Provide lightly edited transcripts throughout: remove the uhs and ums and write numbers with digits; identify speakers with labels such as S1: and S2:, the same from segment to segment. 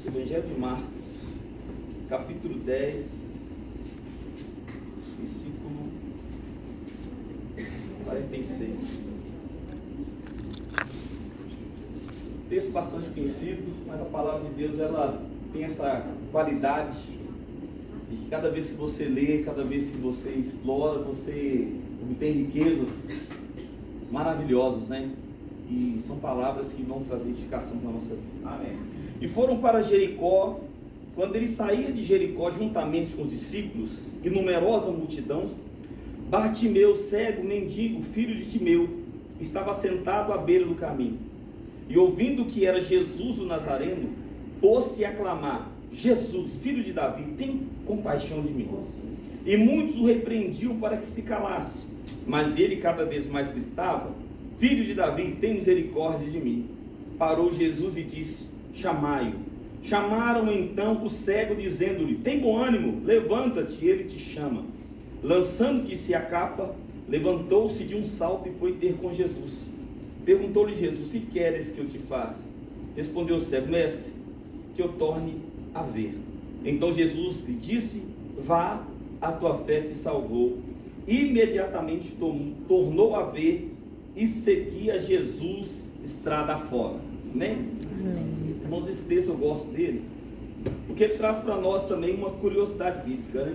S1: Evangelho de Marcos, capítulo 10, versículo 46. Texto bastante conhecido, mas a palavra de Deus, ela tem essa qualidade de que cada vez que você lê, cada vez que você explora, você obtém riquezas maravilhosas, né? E são palavras que vão trazer edificação para a nossa vida.
S2: Amém.
S1: E foram para Jericó. Quando ele saía de Jericó juntamente com os discípulos e numerosa multidão, Bartimeu, cego, mendigo, filho de Timeu, estava sentado à beira do caminho. E ouvindo que era Jesus o Nazareno, pôs-se a clamar: Jesus, filho de Davi, tem compaixão de mim. E muitos o repreendiam para que se calasse, mas ele cada vez mais gritava: Filho de Davi, tem misericórdia de mim. Parou Jesus e disse: chamai-o. Chamaram então o cego, dizendo-lhe: tem bom ânimo, levanta-te, ele te chama. Lançando-se a capa, levantou-se de um salto e foi ter com Jesus. Perguntou-lhe Jesus: que queres que eu te faça? Respondeu o cego: mestre, que eu torne a ver. Então Jesus lhe disse: vá, a tua fé te salvou. Imediatamente tornou a ver e seguia Jesus estrada fora. Amém?
S3: Amém.
S1: Irmãos, esse texto eu gosto dele, porque ele traz para nós também uma curiosidade bíblica,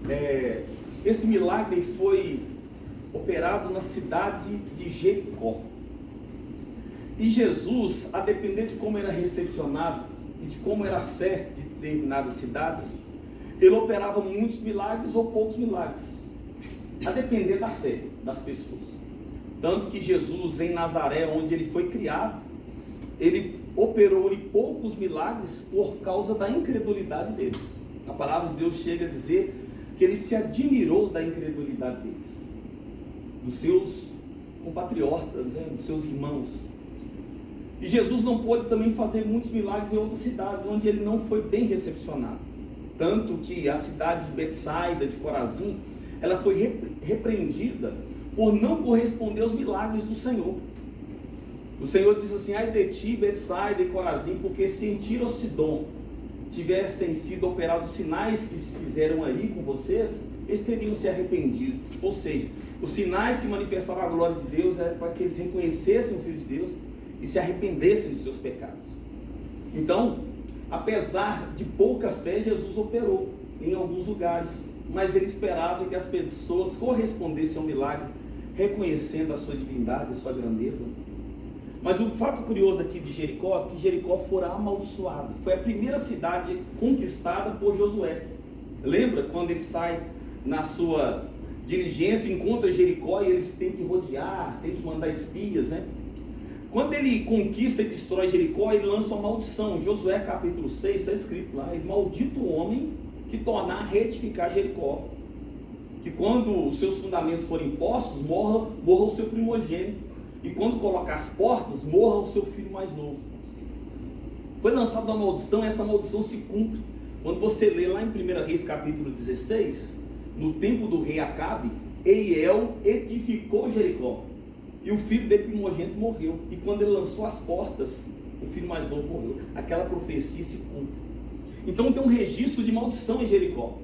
S1: né? Esse milagre foi operado na cidade de Jericó. E Jesus, a depender de como era recepcionado e de como era a fé de determinadas cidades, ele operava muitos milagres ou poucos milagres, a depender da fé das pessoas. Tanto que Jesus, em Nazaré, onde ele foi criado, ele operou poucos milagres por causa da incredulidade deles. A palavra de Deus chega a dizer que ele se admirou da incredulidade deles, dos seus compatriotas, né, dos seus irmãos. E Jesus não pôde também fazer muitos milagres em outras cidades, onde ele não foi bem recepcionado. Tanto que a cidade de Betsaida, de Corazim, ela foi repreendida por não corresponder aos milagres do Senhor. O Senhor diz assim: ai de ti, Betsaida e Corazim, porque se em Tiro ou Sidom tivessem sido operados sinais que se fizeram aí com vocês, eles teriam se arrependido. Ou seja, os sinais que manifestavam a glória de Deus era para que eles reconhecessem o Filho de Deus e se arrependessem dos seus pecados. Então, apesar de pouca fé, Jesus operou em alguns lugares, mas ele esperava que as pessoas correspondessem ao milagre, reconhecendo a sua divindade, a sua grandeza. Mas o fato curioso aqui de Jericó é que Jericó fora amaldiçoada. Foi a primeira cidade conquistada por Josué. Lembra quando ele sai na sua diligência, encontra Jericó e eles têm que rodear, têm que mandar espias, né? Quando ele conquista e destrói Jericó, ele lança uma maldição. Josué capítulo 6 está escrito lá: maldito o homem que tornar a reedificar Jericó, que quando os seus fundamentos forem postos, morra o seu primogênito, e quando colocar as portas, morra o seu filho mais novo. Foi lançada uma maldição, e essa maldição se cumpre. Quando você lê lá em 1 Reis capítulo 16, no tempo do rei Acabe, Eiel edificou Jericó, e o filho dele primogênito morreu, e quando ele lançou as portas, o filho mais novo morreu. Aquela profecia se cumpre. Então tem um registro de maldição em Jericó,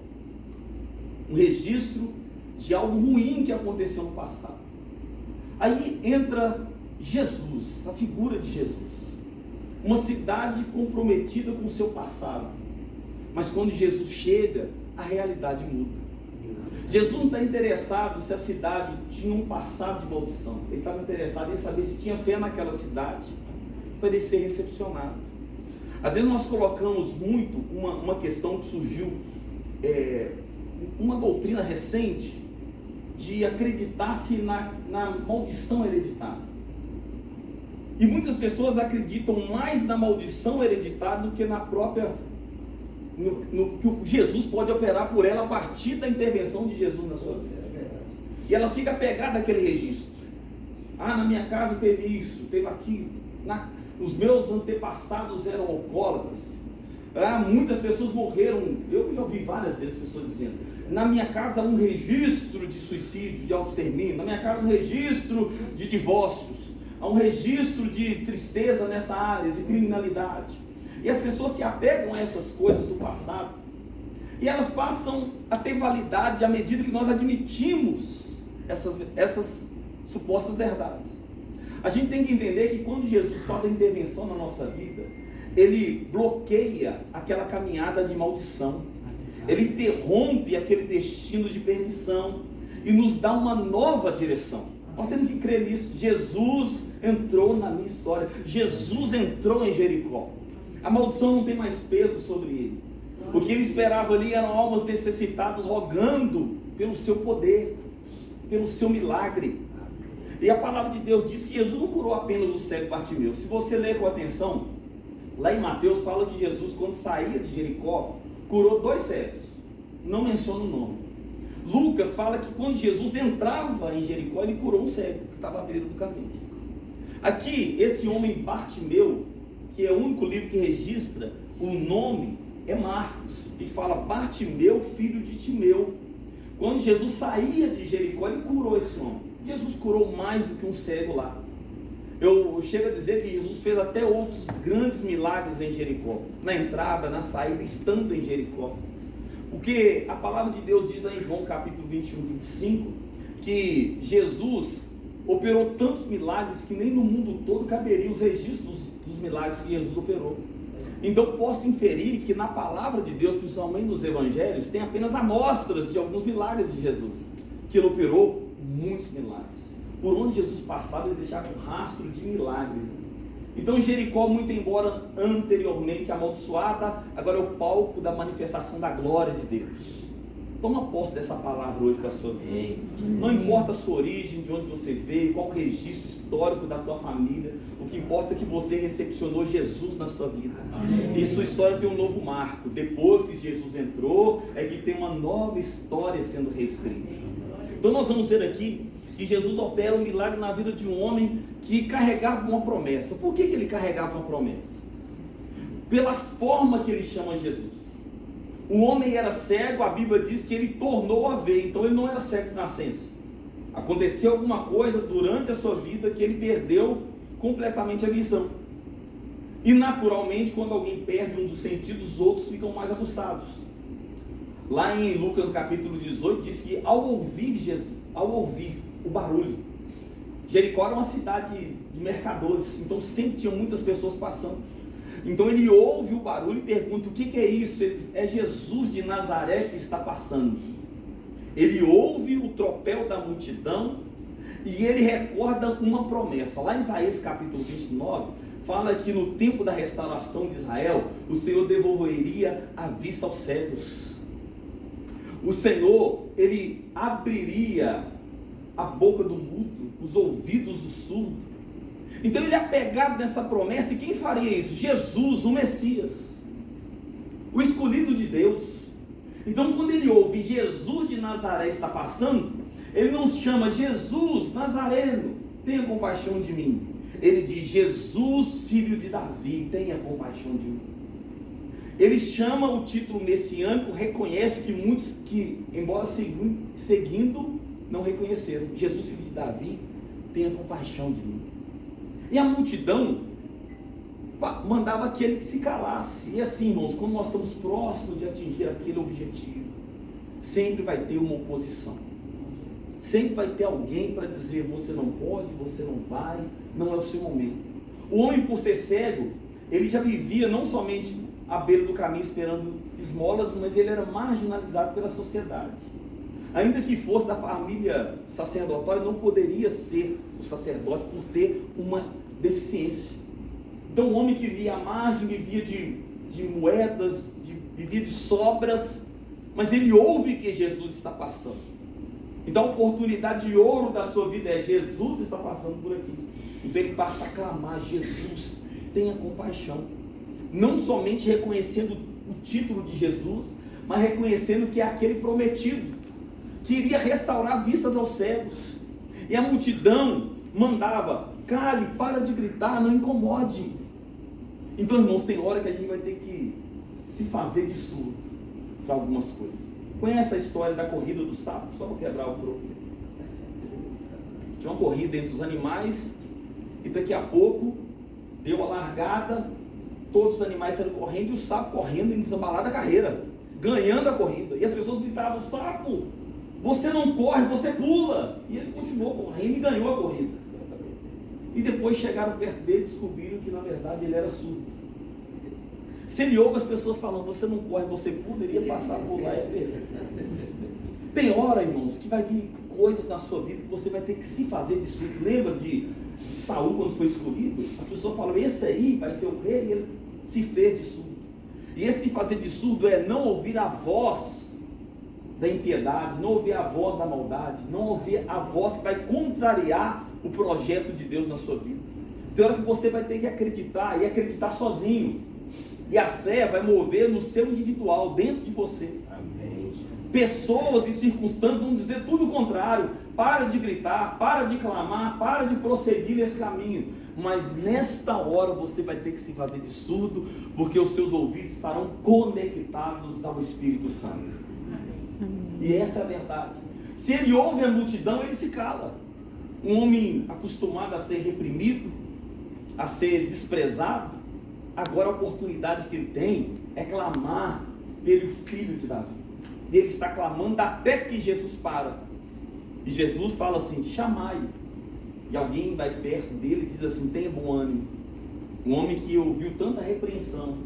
S1: um registro de algo ruim que aconteceu no passado. Aí entra Jesus, a figura de Jesus, uma cidade comprometida com o seu passado, mas quando Jesus chega, a realidade muda. Jesus não está interessado se a cidade tinha um passado de maldição, ele estava interessado em saber se tinha fé naquela cidade para ele ser recepcionado. Às vezes nós colocamos muito uma questão que surgiu, uma doutrina recente, de acreditar-se na maldição hereditária. E muitas pessoas acreditam mais na maldição hereditária do que na própria, no que Jesus pode operar por ela a partir da intervenção de Jesus na sua vida. E ela fica pegada àquele registro. Na minha casa teve isso, teve aquilo. Os meus antepassados eram alcoólatras. Muitas pessoas morreram. Eu já ouvi várias vezes pessoas dizendo: na minha casa há um registro de suicídio, de autoextermínio. Na minha casa há um registro de divórcios. Há um registro de tristeza nessa área, de criminalidade. E as pessoas se apegam a essas coisas do passado, e elas passam a ter validade à medida que nós admitimos essas supostas verdades. A gente tem que entender que quando Jesus faz a intervenção na nossa vida, Ele bloqueia aquela caminhada de maldição, Ele interrompe aquele destino de perdição e nos dá uma nova direção. Nós temos que crer nisso. Jesus entrou na minha história, Jesus entrou em Jericó. A maldição não tem mais peso sobre ele. O que ele esperava ali eram almas necessitadas rogando pelo seu poder, pelo seu milagre. E a palavra de Deus diz que Jesus não curou apenas o cego Bartimeu. Se você ler com atenção, lá em Mateus fala que Jesus, quando saía de Jericó, curou 2 cegos. Não menciona o nome. Lucas fala que quando Jesus entrava em Jericó, ele curou um cego que estava à beira do caminho. Aqui, esse homem Bartimeu, que é o único livro que registra o nome, é Marcos, e fala Bartimeu, filho de Timeu. Quando Jesus saía de Jericó, ele curou esse homem. Jesus curou mais do que um cego lá. Eu chego a dizer que Jesus fez até outros grandes milagres em Jericó, na entrada, na saída, estando em Jericó. Porque a palavra de Deus diz lá em João capítulo 21, 25, que Jesus operou tantos milagres que nem no mundo todo caberiam os registros dos milagres que Jesus operou. Então posso inferir que na palavra de Deus, principalmente nos evangelhos, tem apenas amostras de alguns milagres de Jesus, que ele operou muitos milagres. Por onde Jesus passava, ele deixava um rastro de milagres. Então Jericó, muito embora anteriormente amaldiçoada, agora é o palco da manifestação da glória de Deus. Toma posse dessa palavra hoje para a sua vida. Não importa a sua origem, de onde você veio, qual o registro histórico da sua família, o que importa é que você recepcionou Jesus na sua vida. E sua história tem um novo marco. Depois que Jesus entrou, é que tem uma nova história sendo reescrita. Então nós vamos ver aqui que Jesus opera um milagre na vida de um homem que carregava uma promessa. Por que ele carregava uma promessa? Pela forma que ele chama Jesus. O homem era cego, a Bíblia diz que ele tornou a ver, então ele não era cego de nascença. Aconteceu alguma coisa durante a sua vida que ele perdeu completamente a visão. E naturalmente, quando alguém perde um dos sentidos, os outros ficam mais aguçados. Lá em Lucas capítulo 18 diz que ao ouvir o barulho, Jericó era uma cidade de mercadores, então sempre tinham muitas pessoas passando. Então ele ouve o barulho e pergunta: o que é isso? Ele diz: é Jesus de Nazaré que está passando. Ele ouve o tropel da multidão e ele recorda uma promessa. Lá em Isaías capítulo 29 fala que no tempo da restauração de Israel, o Senhor devolveria a vista aos cegos. O Senhor, ele abriria a boca do mudo, os ouvidos do surdo. Então ele é apegado nessa promessa. E quem faria isso? Jesus, o Messias, o escolhido de Deus. Então quando ele ouve Jesus de Nazaré está passando, ele não chama Jesus Nazareno, tenha compaixão de mim. Ele diz: Jesus, filho de Davi, tenha compaixão de mim. Ele chama o título messiânico, reconhece que muitos que, embora seguindo, não reconheceram. Jesus, filho de Davi, tenha compaixão de mim. E a multidão mandava aquele que se calasse. E assim, irmãos, quando nós estamos próximos de atingir aquele objetivo, sempre vai ter uma oposição. Sempre vai ter alguém para dizer: você não pode, você não vai, não é o seu momento. O homem, por ser cego, ele já vivia não somente à beira do caminho esperando esmolas, mas ele era marginalizado pela sociedade. Ainda que fosse da família sacerdotal, ele não poderia ser o sacerdote por ter uma deficiência. Então o homem que vivia à margem, vivia de moedas, vivia de sobras, mas ele ouve que Jesus está passando. Então a oportunidade de ouro da sua vida é: Jesus está passando por aqui. Então ele passa a clamar: Jesus, tenha compaixão. Não somente reconhecendo o título de Jesus, mas reconhecendo que é aquele prometido, que iria restaurar vistas aos cegos. E a multidão mandava: cale, para de gritar, não incomode. Então, irmãos, tem hora que a gente vai ter que se fazer de surdo para algumas coisas. Conhece a história da corrida do sapo? Só para quebrar o grupo. Tinha uma corrida entre os animais e daqui a pouco deu a largada todos os animais saíram correndo e o sapo correndo em desambalada carreira, ganhando a corrida. E as pessoas gritavam: sapo, você não corre, você pula. E ele continuou correndo e ganhou a corrida. E depois chegaram perto dele e descobriram que na verdade ele era surdo. Se ele ouve as pessoas falando: você não corre, você pula, ele ia passar por lá e ia perder. Tem hora, irmãos, que vai vir coisas na sua vida que você vai ter que se fazer de surdo. Lembra de Saul quando foi escolhido? As pessoas falam: esse aí vai ser o rei, e ele se fez de surdo. E esse se fazer de surdo é não ouvir a voz da impiedade, não ouvir a voz da maldade, não ouvir a voz que vai contrariar o projeto de Deus na sua vida. Tem hora que você vai ter que acreditar, e acreditar sozinho. E a fé vai mover no seu individual, dentro de você. Amém. Pessoas e circunstâncias vão dizer tudo o contrário. Para de gritar, para de clamar, para de prosseguir nesse caminho. Mas nesta hora você vai ter que se fazer de surdo, porque os seus ouvidos estarão conectados ao Espírito Santo. E essa é a verdade. Se ele ouve a multidão, ele se cala. Um homem acostumado a ser reprimido, a ser desprezado, agora a oportunidade que ele tem é clamar pelo filho de Davi. E ele está clamando até que Jesus para. E Jesus fala assim: chamai. E alguém vai perto dele e diz assim: tenha bom ânimo. Um homem que ouviu tanta repreensão,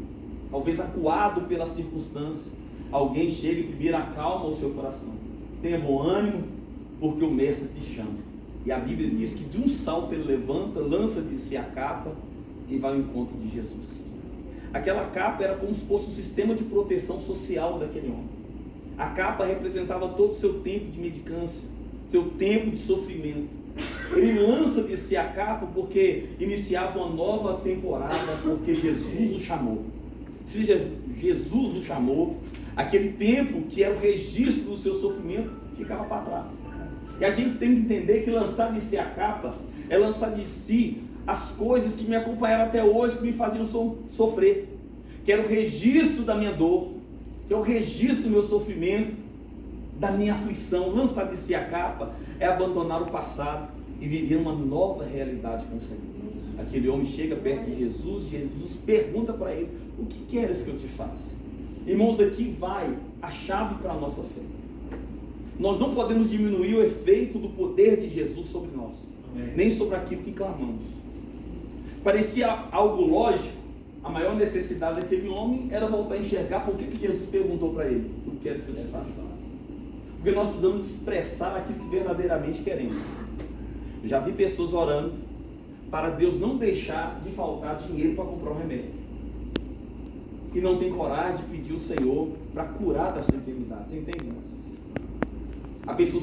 S1: talvez acuado pela circunstância, alguém chega e primeiro acalma o seu coração. Tenha bom ânimo, porque o mestre te chama. E a Bíblia diz que de um salto ele levanta, lança de si a capa e vai ao encontro de Jesus. Aquela capa era como se fosse um sistema de proteção social daquele homem. A capa representava todo o seu tempo de mendicância, seu tempo de sofrimento. Ele lança de si a capa porque iniciava uma nova temporada, porque Jesus o chamou. Se Jesus o chamou, aquele tempo que era o registro do seu sofrimento ficava para trás. E a gente tem que entender que lançar de si a capa é lançar de si as coisas que me acompanharam até hoje, que me faziam sofrer, que era o registro da minha dor, que é o registro do meu sofrimento, da minha aflição. Lançar de si a capa é abandonar o passado e viver uma nova realidade com o Senhor. Aquele homem chega perto de Jesus, Jesus pergunta para ele: o que queres que eu te faça? Irmãos, aqui vai a chave para a nossa fé. Nós não podemos diminuir o efeito do poder de Jesus sobre nós, nem sobre aquilo que clamamos. Parecia algo lógico. A maior necessidade daquele homem era voltar a enxergar. Por que Jesus perguntou para ele: o que queres que eu te faça? Porque nós precisamos expressar aquilo que verdadeiramente queremos. Eu já vi pessoas orando para Deus não deixar de faltar dinheiro para comprar um remédio, e não tem coragem de pedir ao Senhor para curar da sua enfermidade. Você entende, irmãos? A pessoa